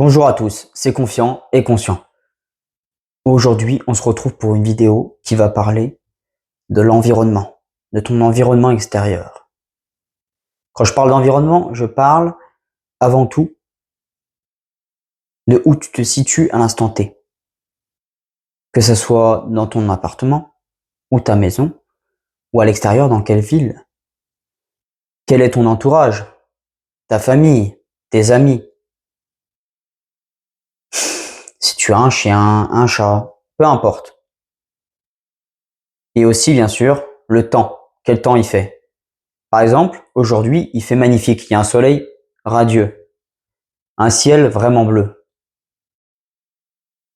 Bonjour à tous, c'est Confiant et Conscient. Aujourd'hui, on se retrouve pour une vidéo qui va parler de l'environnement, de ton environnement extérieur. Quand je parle d'environnement, je parle avant tout de où tu te situes à l'instant T. Que ce soit dans ton appartement, ou ta maison, ou à l'extérieur, dans quelle ville. Quel est ton entourage, ta famille, tes amis. Si tu as un chien, un chat, peu importe. Et aussi, bien sûr, le temps. Quel temps il fait. Par exemple, aujourd'hui, il fait magnifique. Il y a un soleil radieux, un ciel vraiment bleu.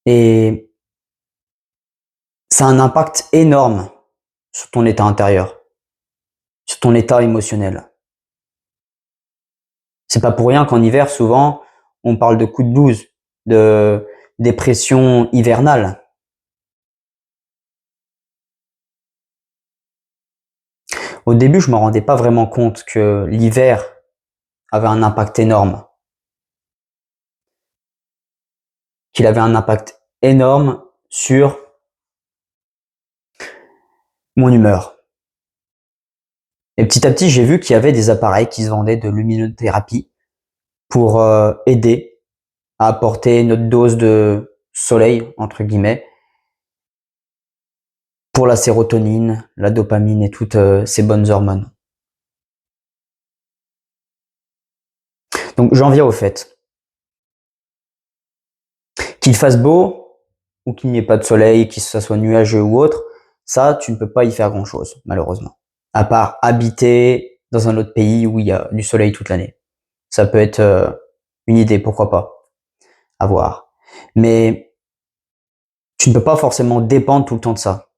Et ça a un impact énorme sur ton état intérieur, sur ton état émotionnel. C'est pas pour rien qu'en hiver, souvent, on parle de coup de blues, de dépression hivernale. Au début, je me rendais pas vraiment compte que l'hiver avait un impact énorme, qu'il avait un impact énorme sur mon humeur. Et petit à petit, j'ai vu qu'il y avait des appareils qui se vendaient de luminothérapie pour aider à apporter notre dose de soleil, entre guillemets, pour la sérotonine, la dopamine et toutes ces bonnes hormones. Donc j'en viens au fait. Qu'il fasse beau ou qu'il n'y ait pas de soleil, que ça soit nuageux ou autre, ça, tu ne peux pas y faire grand-chose, malheureusement. À part habiter dans un autre pays où il y a du soleil toute l'année. Ça peut être une idée, pourquoi pas, à voir. Mais tu ne peux pas forcément dépendre tout le temps de ça.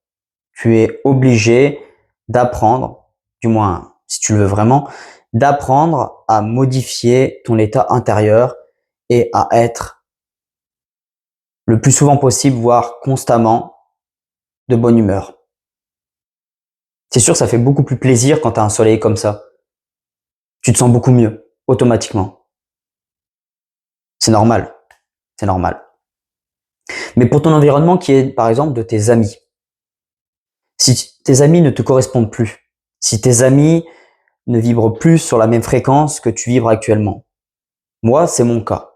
Tu es obligé d'apprendre, du moins si tu le veux vraiment, d'apprendre à modifier ton état intérieur et à être le plus souvent possible, voire constamment, de bonne humeur. C'est sûr, ça fait beaucoup plus plaisir quand tu as un soleil comme ça. Tu te sens beaucoup mieux, automatiquement. C'est normal, c'est normal. Mais pour ton environnement qui est, par exemple, de tes amis, si tes amis ne te correspondent plus, si tes amis ne vibrent plus sur la même fréquence que tu vibres actuellement, moi, c'est mon cas.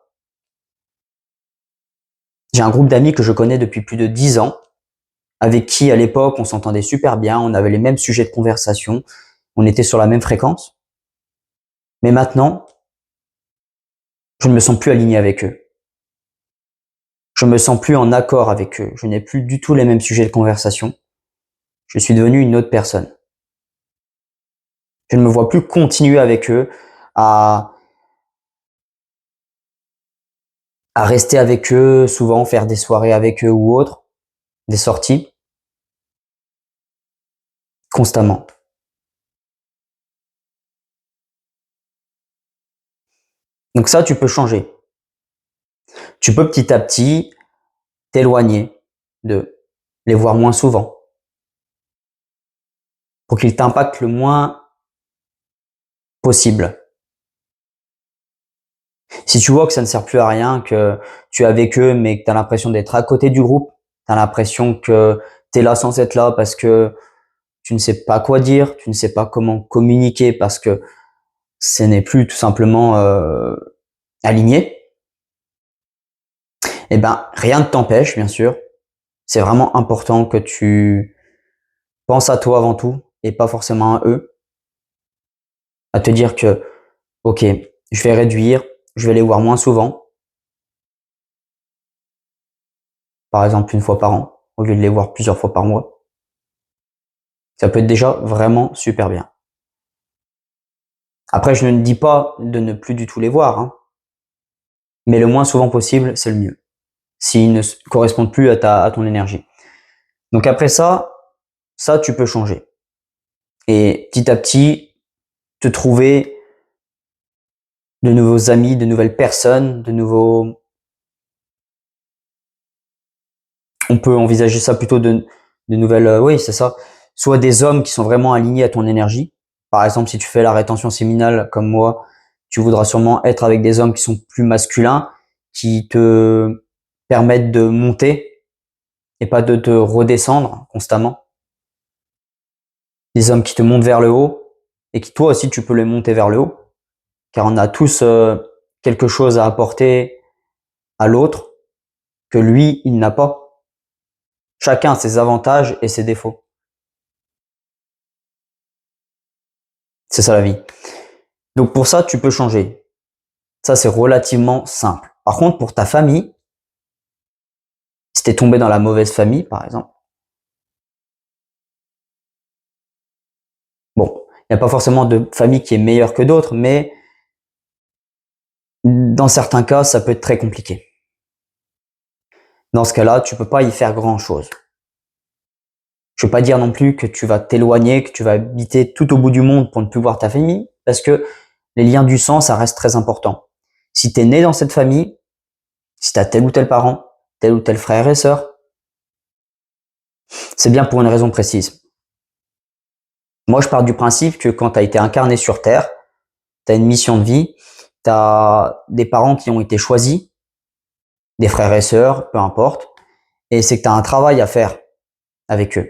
J'ai un groupe d'amis que je connais depuis plus de 10 ans, avec qui à l'époque on s'entendait super bien, on avait les mêmes sujets de conversation, on était sur la même fréquence. Mais maintenant, je ne me sens plus aligné avec eux. Je me sens plus en accord avec eux. Je n'ai plus du tout les mêmes sujets de conversation. Je suis devenu une autre personne. Je ne me vois plus continuer avec eux à, à rester avec eux, souvent faire des soirées avec eux ou autres, des sorties, constamment. Donc ça, tu peux changer. Tu peux petit à petit t'éloigner d'eux, les voir moins souvent, pour qu'ils t'impactent le moins possible. Si tu vois que ça ne sert plus à rien, que tu es avec eux, mais que tu as l'impression d'être à côté du groupe, tu as l'impression que tu es là sans être là parce que tu ne sais pas quoi dire, tu ne sais pas comment communiquer parce que ce n'est plus tout simplement aligné, eh ben rien ne t'empêche, bien sûr. C'est vraiment important que tu penses à toi avant tout et pas forcément à eux. À te dire que, ok, je vais réduire, je vais les voir moins souvent, par exemple une fois par an, au lieu de les voir plusieurs fois par mois. Ça peut être déjà vraiment super bien. Après, je ne dis pas de ne plus du tout les voir, hein, mais le moins souvent possible, c'est le mieux, s'ils ne correspondent plus à ton énergie. Donc après ça, tu peux changer. Et petit à petit, te trouver de nouveaux amis, de nouvelles personnes, de nouveaux... On peut envisager ça plutôt de nouvelles... oui, c'est ça. Soit des hommes qui sont vraiment alignés à ton énergie. Par exemple, si tu fais la rétention séminale comme moi, tu voudras sûrement être avec des hommes qui sont plus masculins qui te permettent de monter et pas de te redescendre constamment. Des hommes qui te montent vers le haut et qui toi aussi tu peux les monter vers le haut, car on a tous quelque chose à apporter à l'autre que lui, il n'a pas. Chacun a ses avantages et ses défauts. C'est ça la vie. Donc pour ça, tu peux changer. Ça, c'est relativement simple. Par contre, pour ta famille, si t'es tombé dans la mauvaise famille, par exemple, bon, il n'y a pas forcément de famille qui est meilleure que d'autres, mais dans certains cas, ça peut être très compliqué. Dans ce cas-là, tu peux pas y faire grand-chose. Je veux pas dire non plus que tu vas t'éloigner, que tu vas habiter tout au bout du monde pour ne plus voir ta famille, parce que les liens du sang, ça reste très important. Si tu es né dans cette famille, si tu as tel ou tel parent, tel ou tel frère et sœur, c'est bien pour une raison précise. Moi, je pars du principe que quand tu as été incarné sur Terre, tu as une mission de vie, tu as des parents qui ont été choisis, des frères et sœurs, peu importe, et c'est que tu as un travail à faire avec eux.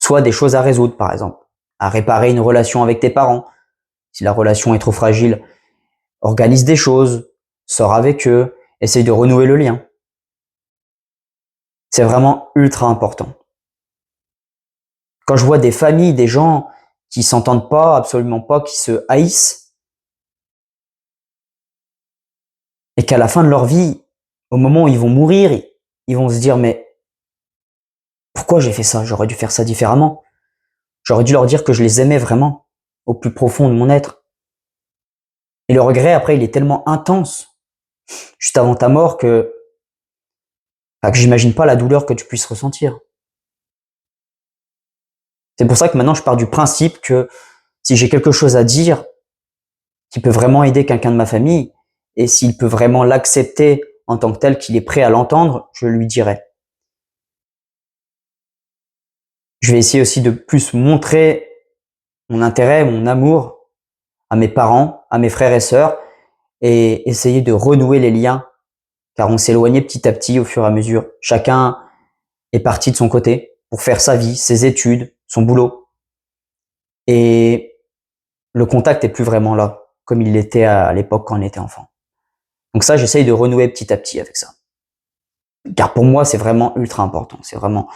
Soit des choses à résoudre, par exemple, à réparer une relation avec tes parents. Si la relation est trop fragile, organise des choses, sors avec eux, essaye de renouer le lien. C'est vraiment ultra important. Quand je vois des familles, des gens qui s'entendent pas, absolument pas, qui se haïssent, et qu'à la fin de leur vie, au moment où ils vont mourir, ils vont se dire mais pourquoi j'ai fait ça? J'aurais dû faire ça différemment. J'aurais dû leur dire que je les aimais vraiment, au plus profond de mon être. Et le regret, après, il est tellement intense, juste avant ta mort, que j'imagine pas la douleur que tu puisses ressentir. C'est pour ça que maintenant, je pars du principe que si j'ai quelque chose à dire qui peut vraiment aider quelqu'un de ma famille, et s'il peut vraiment l'accepter en tant que tel, qu'il est prêt à l'entendre, je lui dirai. Je vais essayer aussi de plus montrer mon intérêt, mon amour à mes parents, à mes frères et sœurs, et essayer de renouer les liens, car on s'éloignait petit à petit au fur et à mesure. Chacun est parti de son côté pour faire sa vie, ses études, son boulot. Et le contact est plus vraiment là, comme il l'était à l'époque quand on était enfant. Donc ça, j'essaye de renouer petit à petit avec ça. Car pour moi, c'est vraiment ultra important. C'est vraiment,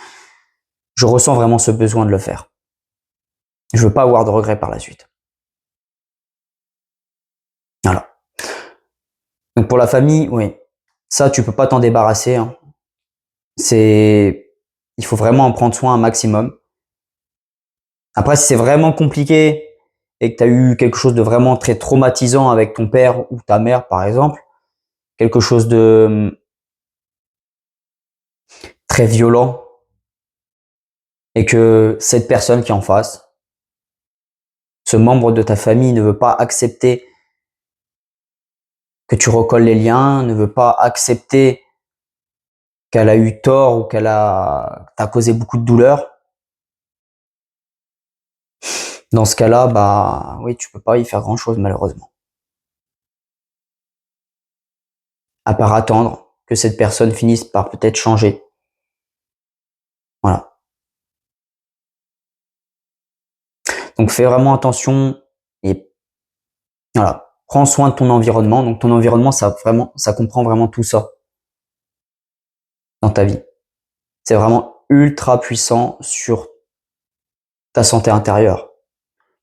je ressens vraiment ce besoin de le faire. Je veux pas avoir de regrets par la suite. Voilà. Donc pour la famille, oui, ça, tu peux pas t'en débarrasser, hein. Il faut vraiment en prendre soin un maximum. Après, si c'est vraiment compliqué et que tu as eu quelque chose de vraiment très traumatisant avec ton père ou ta mère, par exemple, quelque chose de très violent, et que cette personne qui est en face, ce membre de ta famille ne veut pas accepter que tu recolles les liens, ne veut pas accepter qu'elle a eu tort ou t'a causé beaucoup de douleur, dans ce cas-là, bah oui, tu peux pas y faire grand-chose malheureusement. À part attendre que cette personne finisse par peut-être changer. Voilà. Donc fais vraiment attention et voilà, prends soin de ton environnement. Donc ton environnement, ça comprend vraiment tout ça dans ta vie. C'est vraiment ultra puissant sur ta santé intérieure,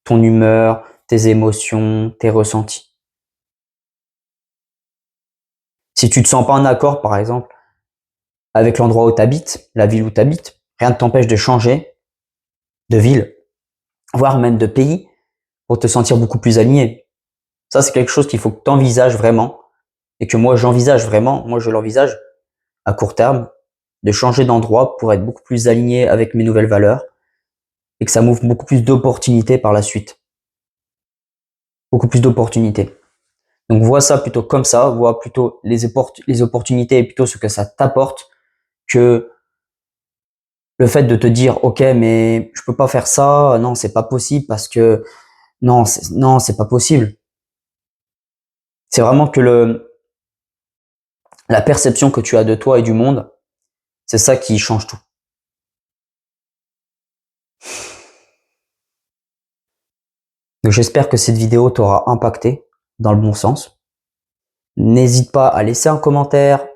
ton humeur, tes émotions, tes ressentis. Si tu te sens pas en accord, par exemple, avec l'endroit où tu habites, la ville où tu habites, rien ne t'empêche de changer de ville, voire même de pays, pour te sentir beaucoup plus aligné. Ça, c'est quelque chose qu'il faut que tu envisages vraiment, et que moi, j'envisage vraiment, moi, je l'envisage à court terme, de changer d'endroit pour être beaucoup plus aligné avec mes nouvelles valeurs, et que ça m'ouvre beaucoup plus d'opportunités par la suite. Beaucoup plus d'opportunités. Donc vois ça plutôt comme ça, vois plutôt les opportunités et plutôt ce que ça t'apporte, que le fait de te dire ok mais je peux pas faire ça, non c'est pas possible parce que non c'est pas possible. C'est vraiment que La perception que tu as de toi et du monde, c'est ça qui change tout. Donc j'espère que cette vidéo t'aura impacté dans le bon sens. N'hésite pas à laisser un commentaire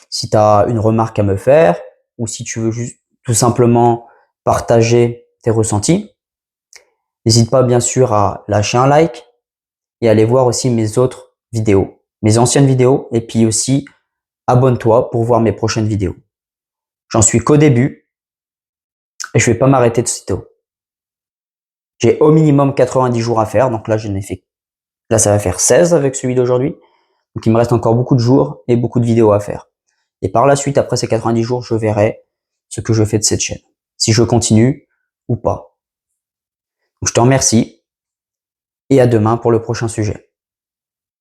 si tu as une remarque à me faire ou si tu veux juste tout simplement partager tes ressentis. N'hésite pas bien sûr à lâcher un like et à aller voir aussi mes autres vidéos, mes anciennes vidéos, et puis aussi abonne-toi pour voir mes prochaines vidéos. J'en suis qu'au début et je vais pas m'arrêter de sitôt. J'ai au minimum 90 jours à faire, donc là j'en ai fait, là ça va faire 16 avec celui d'aujourd'hui. Donc il me reste encore beaucoup de jours et beaucoup de vidéos à faire. Et par la suite, après ces 90 jours, je verrai ce que je fais de cette chaîne. Si je continue ou pas. Donc je te remercie et à demain pour le prochain sujet.